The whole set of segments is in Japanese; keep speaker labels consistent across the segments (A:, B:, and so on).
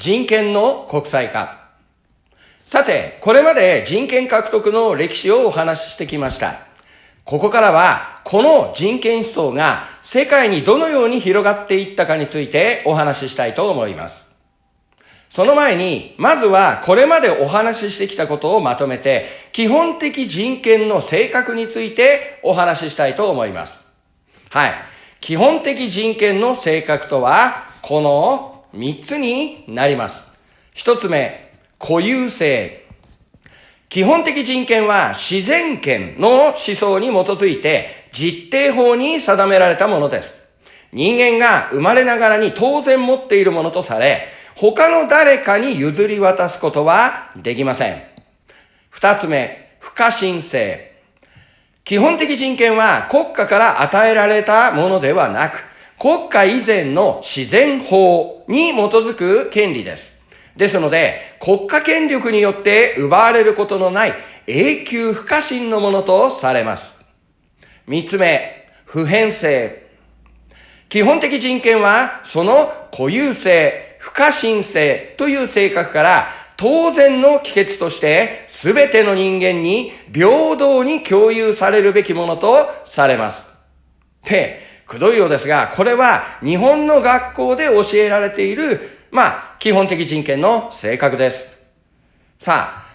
A: 人権の国際化。さて、これまで人権獲得の歴史をお話ししてきました。ここからは、この人権思想が世界にどのように広がっていったかについてお話ししたいと思います。その前に、まずはこれまでお話ししてきたことをまとめて、基本的人権の性格についてお話ししたいと思います。はい。基本的人権の性格とは、この3つになります。1つ目、固有性。基本的人権は自然権の思想に基づいて実定法に定められたものです。人間が生まれながらに当然持っているものとされ、他の誰かに譲り渡すことはできません。2つ目、不可侵性。基本的人権は国家から与えられたものではなく、国家以前の自然法に基づく権利です。ですので、国家権力によって奪われることのない永久不可侵のものとされます。3つ目、普遍性。基本的人権はその固有性、不可侵性という性格から当然の帰結として全ての人間に平等に共有されるべきものとされます。で、くどいようですが、これは日本の学校で教えられている、基本的人権の性格です。さあ、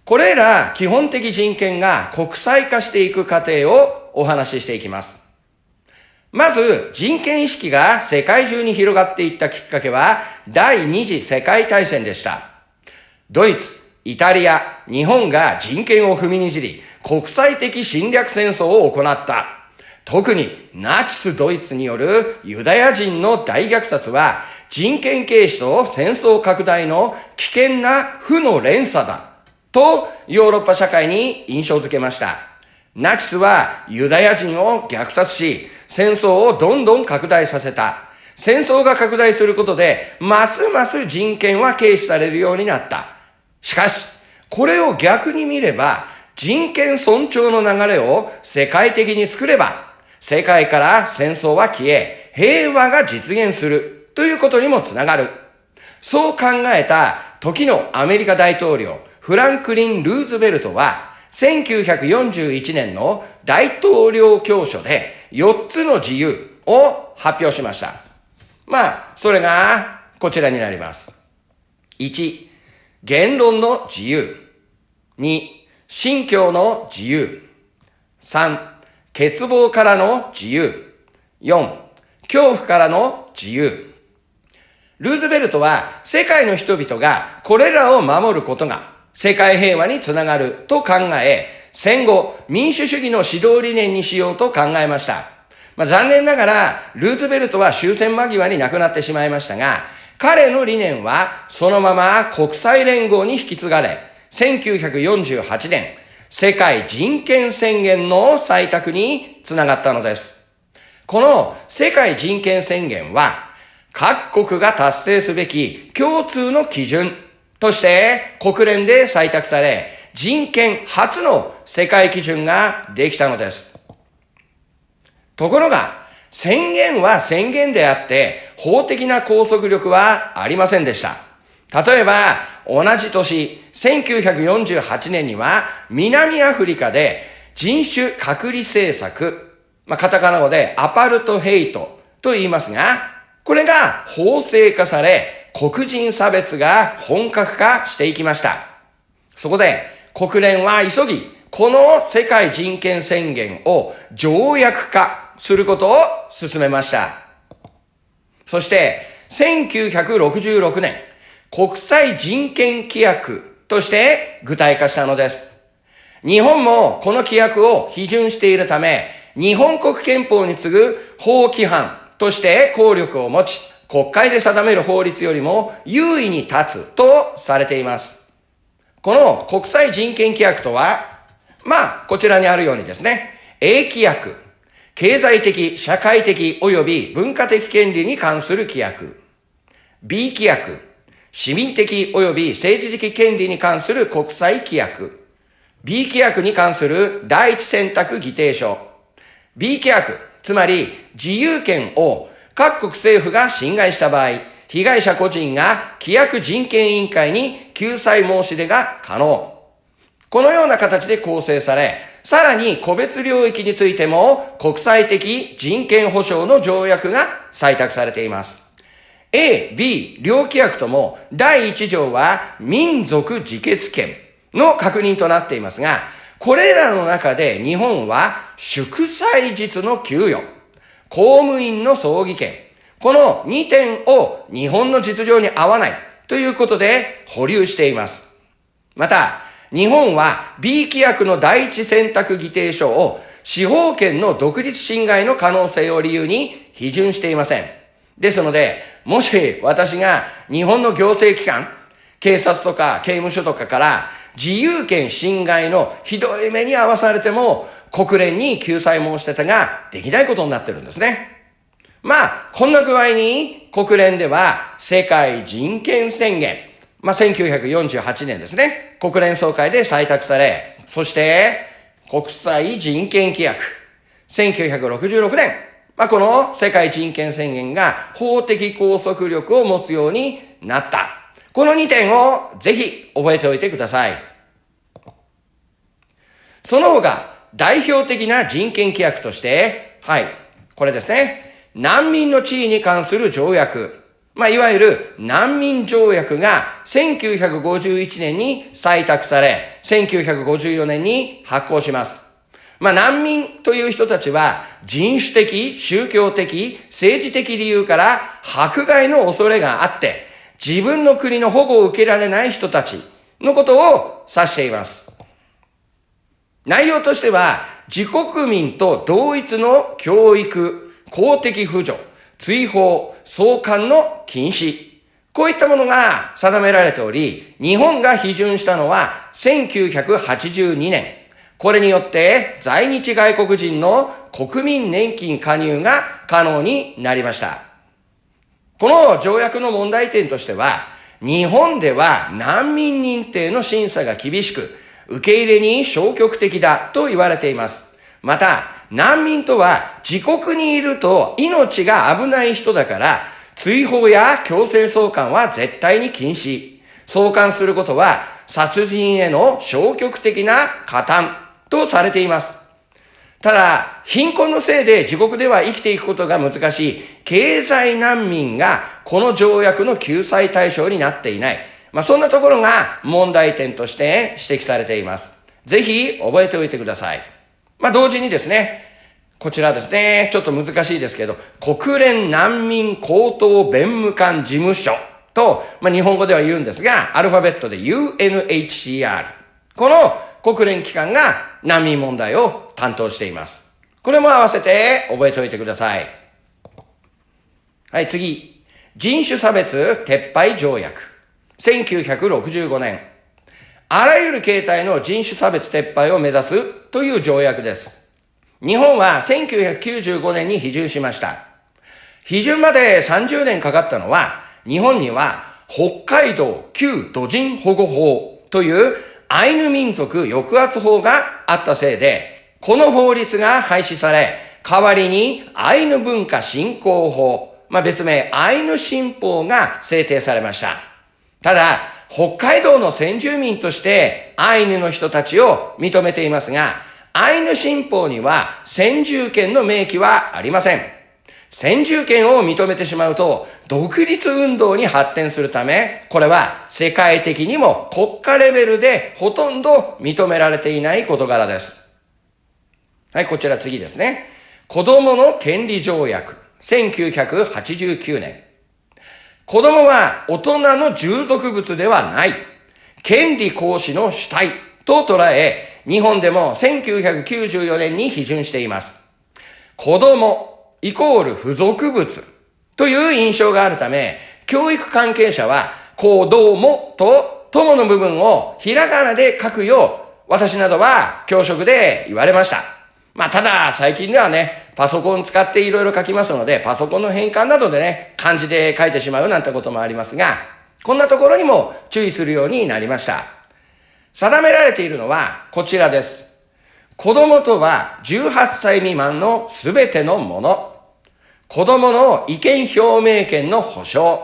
A: これら基本的人権が国際化していく過程をお話ししていきます。まず、人権意識が世界中に広がっていったきっかけは、第二次世界大戦でした。ドイツ、イタリア、日本が人権を踏みにじり、国際的侵略戦争を行った。特にナチスドイツによるユダヤ人の大虐殺は人権軽視と戦争拡大の危険な負の連鎖だとヨーロッパ社会に印象づけました。ナチスはユダヤ人を虐殺し、戦争をどんどん拡大させた。戦争が拡大することでますます人権は軽視されるようになった。しかし、これを逆に見れば人権尊重の流れを世界的に作れば世界から戦争は消え、平和が実現するということにもつながる。そう考えた時のアメリカ大統領、フランクリン・ルーズベルトは、1941年の大統領教書で4つの自由を発表しました。それがこちらになります。1、言論の自由。2、信教の自由。3、欠乏からの自由。4、恐怖からの自由。ルーズベルトは世界の人々がこれらを守ることが世界平和につながると考え、戦後民主主義の指導理念にしようと考えました。残念ながらルーズベルトは終戦間際に亡くなってしまいましたが、彼の理念はそのまま国際連合に引き継がれ、1948年、世界人権宣言の採択につながったのです。この世界人権宣言は、各国が達成すべき共通の基準として国連で採択され、人権初の世界基準ができたのです。ところが、宣言は宣言であって、法的な拘束力はありませんでした。例えば、同じ年、1948年には、南アフリカで人種隔離政策、カタカナ語でアパルトヘイトと言いますが、これが法制化され、黒人差別が本格化していきました。そこで、国連は急ぎ、この世界人権宣言を条約化することを進めました。そして、1966年、国際人権規約として具体化したのです。日本もこの規約を批准しているため、日本国憲法に次ぐ法規範として効力を持ち、国会で定める法律よりも優位に立つとされています。この国際人権規約とは、こちらにあるようにですね、A 規約、経済的、社会的及び文化的権利に関する規約。B 規約、市民的及び政治的権利に関する国際規約。B 規約に関する第一選択議定書。B 規約、つまり自由権を各国政府が侵害した場合、被害者個人が規約人権委員会に救済申し出が可能。このような形で構成され、さらに個別領域についても国際的人権保障の条約が採択されています。A、B 両規約とも第1条は民族自決権の確認となっていますが、これらの中で日本は祝祭日の給与、公務員の葬儀権、この2点を日本の実情に合わないということで保留しています。また、日本は B 規約の第一選択議定書を司法権の独立侵害の可能性を理由に批准していません。ですので、もし私が日本の行政機関、警察とか刑務所とかから自由権侵害のひどい目に遭わされても国連に救済申し立てができないことになってるんですね。こんな具合に国連では世界人権宣言、1948年ですね、国連総会で採択され、そして国際人権規約、1966年、この世界人権宣言が法的拘束力を持つようになった。この2点をぜひ覚えておいてください。その他、代表的な人権規約として、これですね。難民の地位に関する条約。いわゆる難民条約が1951年に採択され、1954年に発効します。難民という人たちは人種的、宗教的、政治的理由から迫害の恐れがあって、自分の国の保護を受けられない人たちのことを指しています。内容としては、自国民と同一の教育、公的扶助、追放、送還の禁止。こういったものが定められており、日本が批准したのは1982年。これによって在日外国人の国民年金加入が可能になりました。この条約の問題点としては、日本では難民認定の審査が厳しく、受け入れに消極的だと言われています。また、難民とは自国にいると命が危ない人だから、追放や強制送還は絶対に禁止。送還することは殺人への消極的な加担とされています。ただ、貧困のせいで自国では生きていくことが難しい経済難民がこの条約の救済対象になっていない。そんなところが問題点として指摘されています。ぜひ覚えておいてください。同時にですね、こちらですね、ちょっと難しいですけど、国連難民高等弁務官事務所と、日本語では言うんですが、アルファベットで UNHCR。この国連機関が難民問題を担当しています。これも合わせて覚えておいてください。次。人種差別撤廃条約。1965年。あらゆる形態の人種差別撤廃を目指すという条約です。日本は1995年に批准しました。批准まで30年かかったのは、日本には北海道旧土人保護法というアイヌ民族抑圧法があったせいで、この法律が廃止され、代わりにアイヌ文化振興法、別名アイヌ新法が制定されました。ただ、北海道の先住民としてアイヌの人たちを認めていますが、アイヌ新法には先住権の明記はありません。先住権を認めてしまうと独立運動に発展するため、これは世界的にも国家レベルでほとんど認められていない事柄です。こちら次ですね。子供の権利条約、1989年。子供は大人の従属物ではない。権利行使の主体と捉え、日本でも1994年に批准しています。子供イコール付属物という印象があるため、教育関係者は子供と友の部分をひらがなで書くよう、私などは教職で言われました。ただ最近ではね、パソコン使っていろいろ書きますので、パソコンの変換などでね、漢字で書いてしまうなんてこともありますが、こんなところにも注意するようになりました。定められているのはこちらです。子供とは18歳未満のすべてのもの。子供の意見表明権の保障。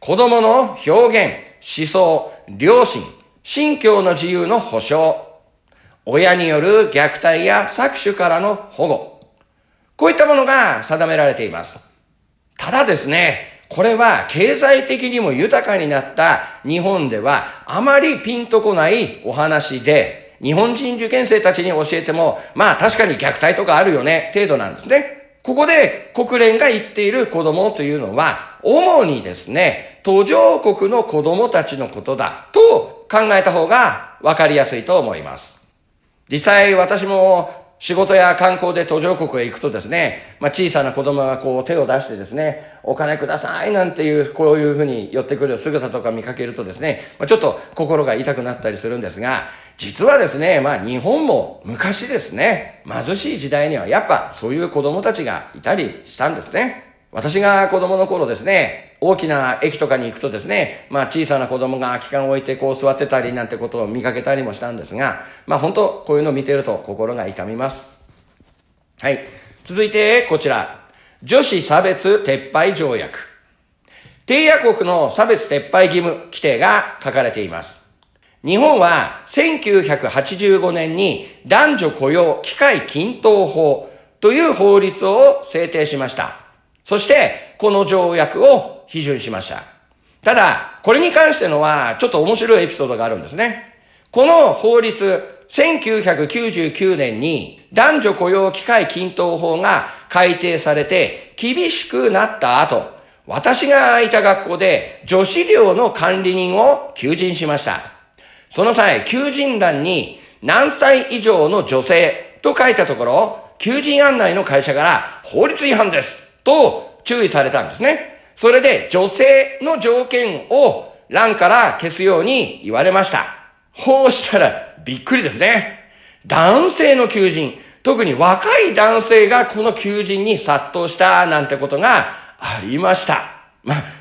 A: 子供の表現、思想、良心、信教の自由の保障、親による虐待や搾取からの保護、こういったものが定められています。ただですね、これは経済的にも豊かになった日本ではあまりピンとこないお話で、日本人受験生たちに教えても、まあ確かに虐待とかあるよね、程度なんですね。ここで国連が言っている子供というのは、主にですね、途上国の子供たちのことだと考えた方がわかりやすいと思います。実際私も仕事や観光で途上国へ行くとですね、小さな子供がこう手を出してですね、お金くださいなんていう、こういうふうに寄ってくる姿とか見かけるとですね、ちょっと心が痛くなったりするんですが、実はですね、日本も昔ですね、貧しい時代にはやっぱそういう子供たちがいたりしたんですね。私が子供の頃ですね、大きな駅とかに行くとですね、小さな子供が空き缶を置いてこう座ってたりなんてことを見かけたりもしたんですが、本当こういうのを見ていると心が痛みます。はい。続いてこちら。女子差別撤廃条約。締約国の差別撤廃義務規定が書かれています。日本は1985年に男女雇用機会均等法という法律を制定しました。そしてこの条約を批准しました。ただ、これに関してのはちょっと面白いエピソードがあるんですね。この法律、1999年に男女雇用機会均等法が改定されて厳しくなった後、私がいた学校で女子寮の管理人を求人しました。その際、求人欄に何歳以上の女性と書いたところ、求人案内の会社から法律違反ですと注意されたんですね。それで女性の条件を欄から消すように言われました。そうしたらびっくりですね。男性の求人、特に若い男性がこの求人に殺到したなんてことがありました。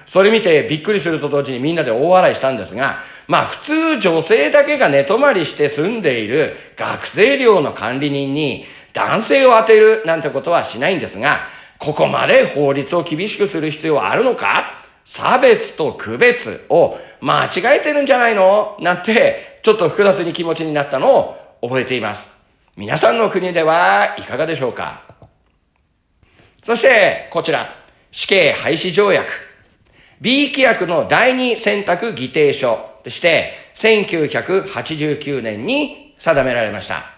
A: それ見てびっくりすると同時にみんなで大笑いしたんですが、普通女性だけが寝泊まりして住んでいる学生寮の管理人に男性を当てるなんてことはしないんですが、ここまで法律を厳しくする必要はあるのか？差別と区別を間違えてるんじゃないの？なんてちょっと複雑に気持ちになったのを覚えています。皆さんの国ではいかがでしょうか？そしてこちら、死刑廃止条約。B 規約の第二選択議定書として1989年に定められました。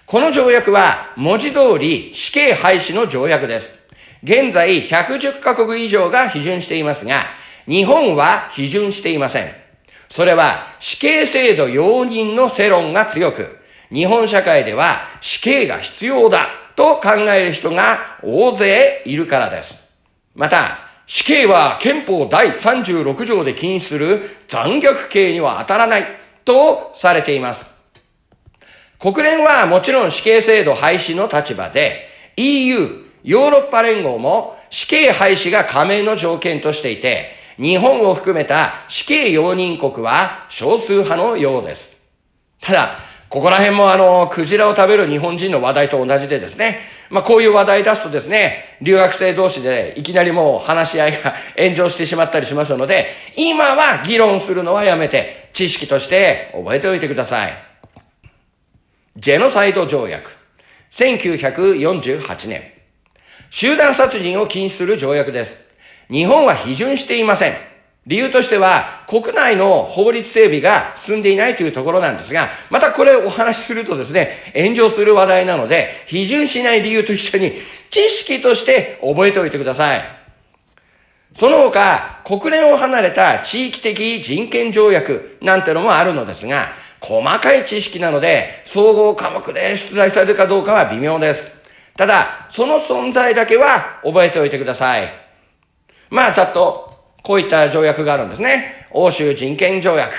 A: この条約は文字通り死刑廃止の条約です。現在110カ国以上が批准していますが、日本は批准していません。それは死刑制度容認の世論が強く、日本社会では死刑が必要だと考える人が大勢いるからです。また、死刑は憲法第36条で禁止する残虐刑には当たらないとされています。国連はもちろん死刑制度廃止の立場で、EU、ヨーロッパ連合も死刑廃止が加盟の条件としていて、日本を含めた死刑容認国は少数派のようです。ただ、ここら辺もクジラを食べる日本人の話題と同じでですね、こういう話題出すとですね、留学生同士でいきなりもう話し合いが炎上してしまったりしますので、今は議論するのはやめて、知識として覚えておいてください。ジェノサイド条約。1948年。集団殺人を禁止する条約です。日本は批准していません。理由としては、国内の法律整備が進んでいないというところなんですが、またこれをお話しするとですね、炎上する話題なので、批准しない理由と一緒に知識として覚えておいてください。その他、国連を離れた地域的人権条約なんてのもあるのですが、細かい知識なので、総合科目で出題されるかどうかは微妙です。ただ、その存在だけは覚えておいてください。ざっと、こういった条約があるんですね。欧州人権条約、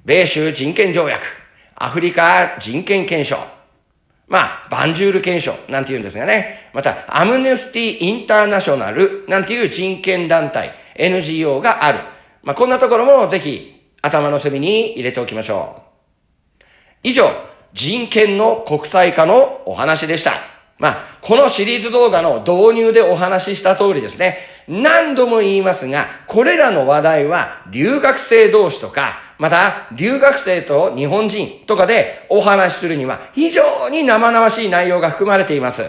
A: 米州人権条約、アフリカ人権憲章、バンジュール憲章なんて言うんですがね。また、アムネスティ・インターナショナルなんていう人権団体、NGO がある。こんなところもぜひ頭の隅に入れておきましょう。以上、人権の国際化のお話でした。このシリーズ動画の導入でお話しした通りですね、何度も言いますが、これらの話題は留学生同士とか、また留学生と日本人とかでお話しするには非常に生々しい内容が含まれています。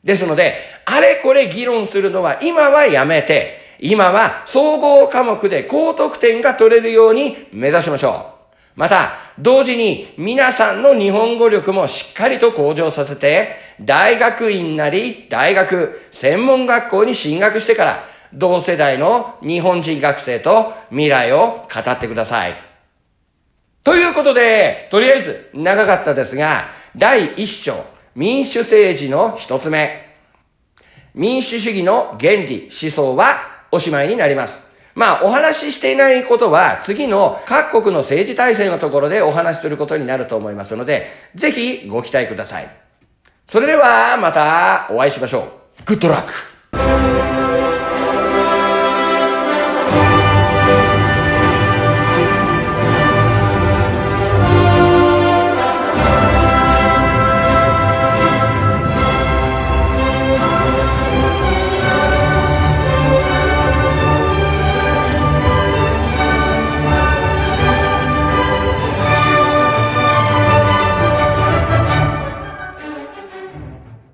A: ですので、あれこれ議論するのは今はやめて、今は総合科目で高得点が取れるように目指しましょう。また、同時に皆さんの日本語力もしっかりと向上させて、大学院なり大学、専門学校に進学してから、同世代の日本人学生と未来を語ってください。ということで、とりあえず長かったですが、第1章、民主政治の一つ目。民主主義の原理、思想はおしまいになります。お話ししていないことは次の各国の政治体制のところでお話しすることになると思いますので、ぜひご期待ください。それではまたお会いしましょう。グッドラック。